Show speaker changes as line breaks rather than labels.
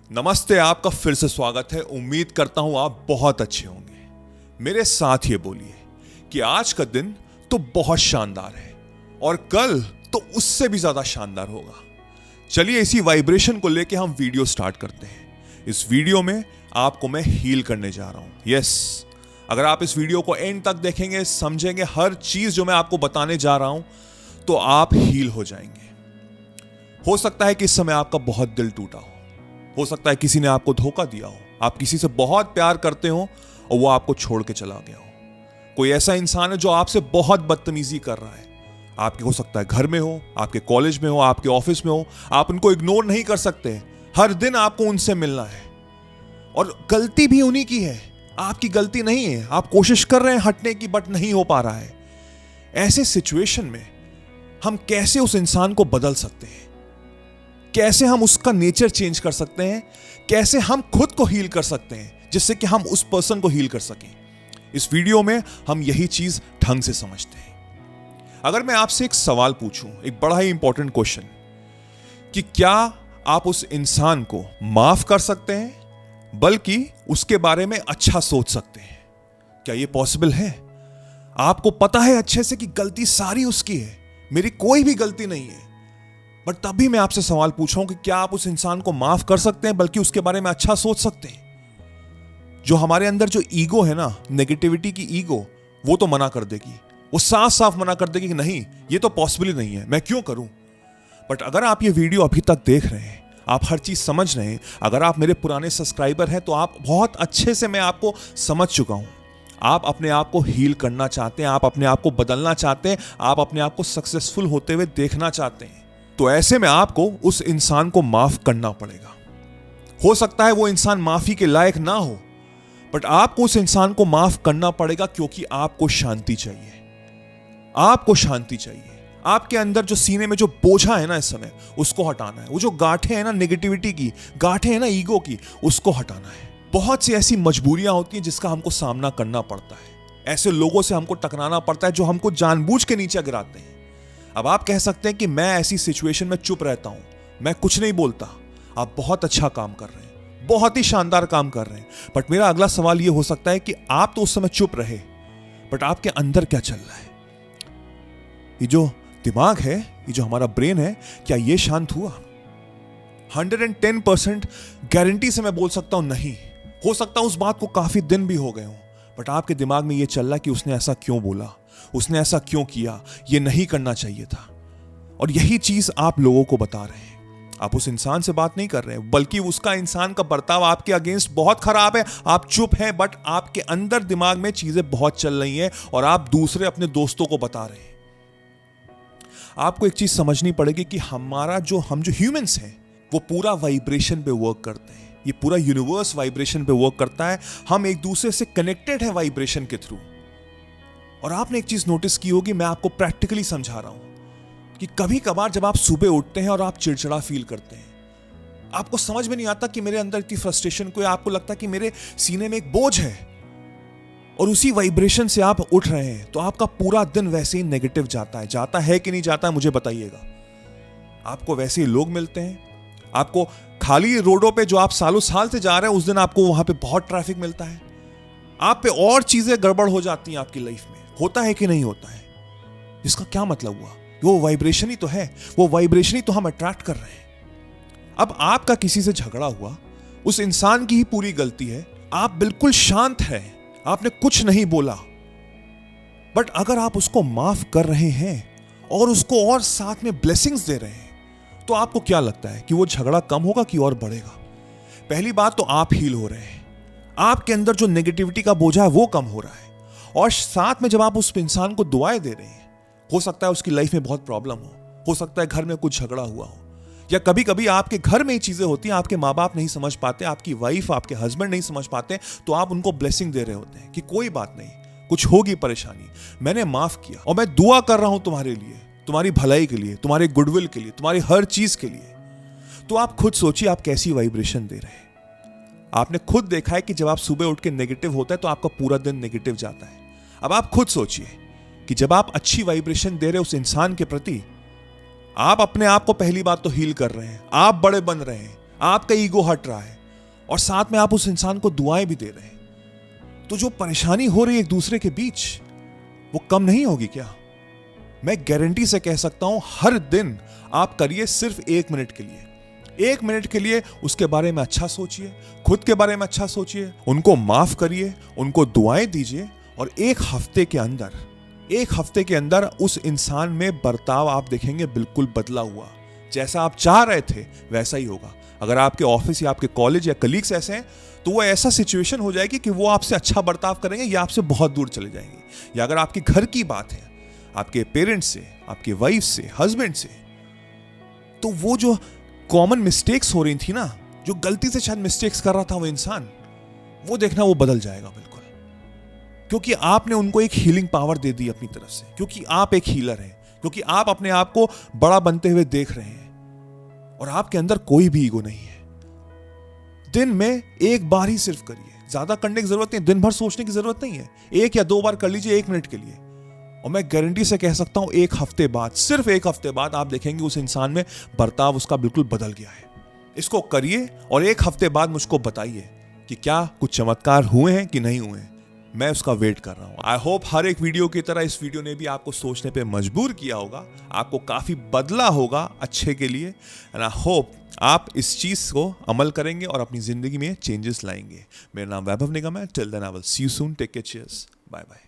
नमस्ते, आपका फिर से स्वागत है। उम्मीद करता हूं आप बहुत अच्छे होंगे। मेरे साथ ये बोलिए कि आज का दिन तो बहुत शानदार है और कल तो उससे भी ज्यादा शानदार होगा। चलिए इसी वाइब्रेशन को लेके हम वीडियो स्टार्ट करते हैं। इस वीडियो में आपको मैं हील करने जा रहा हूं। यस, अगर आप इस वीडियो को एंड तक देखेंगे, समझेंगे हर चीज जो मैं आपको बताने जा रहा हूं, तो आप हील हो जाएंगे। हो सकता है कि इस समय आपका बहुत दिल टूटा हो सकता है किसी ने आपको धोखा दिया हो, आप किसी से बहुत प्यार करते हो और वो आपको छोड़ के चला गया हो। कोई ऐसा इंसान है जो आपसे बहुत बदतमीजी कर रहा है। आपके हो सकता है घर में हो, आपके कॉलेज में हो, आपके ऑफिस में हो, आप उनको इग्नोर नहीं कर सकते। हर दिन आपको उनसे मिलना है और गलती भी उन्हीं की है, आपकी गलती नहीं है। आप कोशिश कर रहे हैं हटने की, बट नहीं हो पा रहा है। ऐसे सिचुएशन में हम कैसे उस इंसान को बदल सकते हैं, कैसे हम उसका नेचर चेंज कर सकते हैं, कैसे हम खुद को हील कर सकते हैं जिससे कि हम उस पर्सन को हील कर सकें। इस वीडियो में हम यही चीज ढंग से समझते हैं। अगर मैं आपसे एक सवाल पूछूं, एक बड़ा ही इंपॉर्टेंट क्वेश्चन, कि क्या आप उस इंसान को माफ कर सकते हैं बल्कि उसके बारे में अच्छा सोच सकते हैं? क्या यह पॉसिबल है? आपको पता है अच्छे से कि गलती सारी उसकी है, मेरी कोई भी गलती नहीं है, बट तब भी मैं आपसे सवाल पूछ रहा हूं कि क्या आप उस इंसान को माफ कर सकते हैं बल्कि उसके बारे में अच्छा सोच सकते हैं? जो हमारे अंदर जो ईगो है ना, नेगेटिविटी की ईगो, वो तो मना कर देगी, वो साफ साफ मना कर देगी कि नहीं, ये तो पॉसिबल ही नहीं है, मैं क्यों करूं। बट अगर आप ये वीडियो अभी तक देख रहे हैं, आप हर चीज समझ रहे हैं, अगर आप मेरे पुराने सब्सक्राइबर हैं, तो आप बहुत अच्छे से मैं आपको समझ चुका हूं। आप अपने आप को हील करना चाहते हैं, आप अपने आप को बदलना चाहते हैं, आप अपने आप को सक्सेसफुल होते हुए देखना चाहते हैं, तो ऐसे में आपको उस इंसान को माफ करना पड़ेगा। हो सकता है वो इंसान माफी के लायक ना हो, बट आपको उस इंसान को माफ करना पड़ेगा क्योंकि आपको शांति चाहिए। आपको शांति चाहिए। आपके अंदर जो सीने में जो बोझा है ना इस समय, उसको हटाना है। वो जो गांठें हैं ना नेगेटिविटी की, गांठें हैं ना ईगो की, उसको हटाना है। बहुत सी ऐसी मजबूरियां होती हैं जिसका हमको सामना करना पड़ता है। ऐसे लोगों से हमको टकराना पड़ता है जो हमको जानबूझ के नीचे गिराते हैं। अब आप कह सकते हैं कि मैं ऐसी सिचुएशन में चुप रहता हूं, मैं कुछ नहीं बोलता। आप बहुत अच्छा काम कर रहे हैं, बहुत ही शानदार काम कर रहे हैं, बट मेरा अगला सवाल यह हो सकता है कि आप तो उस समय चुप रहे, बट आपके अंदर क्या चल रहा है? ये जो दिमाग है, ये जो हमारा ब्रेन है, क्या ये शांत हुआ? 110% गारंटी से मैं बोल सकता हूं नहीं। हो सकता है उस बात को काफी दिन भी हो गए हों, बट आपके दिमाग में ये चल रहा कि उसने ऐसा क्यों बोला, उसने ऐसा क्यों किया, ये नहीं करना चाहिए था। और यही चीज आप लोगों को बता रहे हैं। आप उस इंसान से बात नहीं कर रहे हैं, बल्कि उसका इंसान का बर्ताव आपके अगेंस्ट बहुत खराब है। आप चुप हैं, बट आपके अंदर दिमाग में चीजें बहुत चल रही हैं और आप दूसरे अपने दोस्तों को बता रहे हैं। आपको एक चीज समझनी पड़ेगी कि हम जो ह्यूमंस हैं, वो पूरा वाइब्रेशन पे वर्क करते हैं। ये पूरा यूनिवर्स वाइब्रेशन पे वर्क करता है। हम एक दूसरे से कनेक्टेड है वाइब्रेशन के थ्रू। और आपने एक चीज नोटिस की होगी, मैं आपको प्रैक्टिकली समझा रहा हूं, कि कभी कभार जब आप सुबह उठते हैं और आप चिड़चिड़ा फील करते हैं, आपको समझ में नहीं आता कि मेरे अंदर की फ्रस्ट्रेशन को, आपको लगता है कि मेरे सीने में एक बोझ है, और उसी वाइब्रेशन से आप उठ रहे हैं, तो आपका पूरा दिन वैसे ही नेगेटिव जाता है कि नहीं जाता है, मुझे बताइएगा। आपको वैसे ही लोग मिलते हैं, आपको खाली रोडों पे जो आप सालों साल से जा रहे हैं, उस दिन आपको वहां पे बहुत ट्रैफिक मिलता है। आप पे और चीजें गड़बड़ हो जाती हैं आपकी लाइफ में। होता है कि नहीं होता है? इसका क्या मतलब हुआ? वो वाइब्रेशन ही तो है, वो वाइब्रेशन ही तो हम अट्रैक्ट कर रहे हैं। अब आपका किसी से झगड़ा हुआ, उस इंसान की ही पूरी गलती है, आप बिल्कुल शांत हैं, आपने कुछ नहीं बोला, बट अगर आप उसको माफ कर रहे हैं और उसको और साथ में ब्लेसिंग्स दे रहे हैं, तो आपको क्या लगता है कि वो झगड़ा कम होगा कि और बढ़ेगा? पहली बात तो आप हील हो रहे हैं, आपके अंदर जो नेगेटिविटी का बोझा है वो कम हो रहा है, और साथ में जब आप उस इंसान को दुआएं दे रहे हैं, हो सकता है उसकी लाइफ में बहुत प्रॉब्लम हो सकता है घर में कुछ झगड़ा हुआ हो, या कभी कभी आपके घर में ही चीजें होती हैं, आपके माँ बाप नहीं समझ पाते, आपकी वाइफ, आपके हस्बैंड नहीं समझ पाते, तो आप उनको ब्लेसिंग दे रहे होते हैं कि कोई बात नहीं, कुछ होगी परेशानी, मैंने माफ किया और मैं दुआ कर रहा हूं तुम्हारे लिए, तुम्हारी भलाई के लिए, तुम्हारे गुडविल के लिए, तुम्हारी हर चीज के लिए। तो आप खुद सोचिए आप कैसी वाइब्रेशन दे रहे हैं। आपने खुद देखा है कि जब आप सुबह उठ के नेगेटिव होता है तो आपका पूरा दिन नेगेटिव जाता है। अब आप खुद सोचिए कि जब आप अच्छी वाइब्रेशन दे रहे हो उस इंसान के प्रति, आप अपने आप को पहली बात तो हील कर रहे हैं, आप बड़े बन रहे हैं, आपका ईगो हट रहा है, और साथ में आप उस इंसान को दुआएं भी दे रहे हैं, तो जो परेशानी हो रही है एक दूसरे के बीच, वो कम नहीं होगी क्या? मैं गारंटी से कह सकता हूं, हर दिन आप करिए सिर्फ 1 मिनट के लिए। 1 मिनट के लिए उसके बारे में अच्छा सोचिए, खुद के बारे में अच्छा सोचिए, उनको माफ करिए, उनको दुआएं दीजिए, और 1 हफ्ते के अंदर उस इंसान में बर्ताव आप देखेंगे बिल्कुल बदला हुआ। जैसा आप चाह रहे थे वैसा ही होगा। अगर आपके ऑफिस या आपके कॉलेज या कलीग्स ऐसे हैं, तो वो ऐसा सिचुएशन हो जाएगी कि वो आपसे अच्छा बर्ताव करेंगे या आपसे बहुत दूर चले जाएंगे। या अगर आपके घर की बात है, आपके पेरेंट्स से, आपके वाइफ से, हस्बैंड से, तो वो जो कॉमन मिस्टेक्स हो रही थी ना, जो गलती से शायद मिस्टेक्स कर रहा था वो इंसान, वो देखना वो बदल जाएगा बिल्कुल। क्योंकि आपने उनको एक हीलिंग पावर दे दी अपनी तरफ से, क्योंकि आप एक हीलर हैं, क्योंकि आप अपने आप को बड़ा बनते हुए देख रहे हैं और आपके अंदर कोई भी ईगो नहीं है। दिन में 1 बार ही सिर्फ करिए, ज्यादा करने की जरूरत नहीं, दिन भर सोचने की जरूरत नहीं है। 1 या 2 बार कर लीजिए 1 मिनट के लिए, और मैं गारंटी से कह सकता हूं 1 हफ्ते बाद, सिर्फ 1 हफ्ते बाद आप देखेंगे उस इंसान में बर्ताव उसका बिल्कुल बदल गया है। इसको करिए और 1 हफ्ते बाद मुझको बताइए कि क्या कुछ चमत्कार हुए हैं कि नहीं हुए हैं। मैं उसका वेट कर रहा हूं। आई होप हर एक वीडियो की तरह इस वीडियो ने भी आपको सोचने पे मजबूर किया होगा, आपको काफी बदला होगा अच्छे के लिए, एंड आई होप आप इस चीज को अमल करेंगे और अपनी जिंदगी में चेंजेस लाएंगे। मेरा नाम वैभव निगम है। Till then I will see you soon. Take care, cheers, bye bye.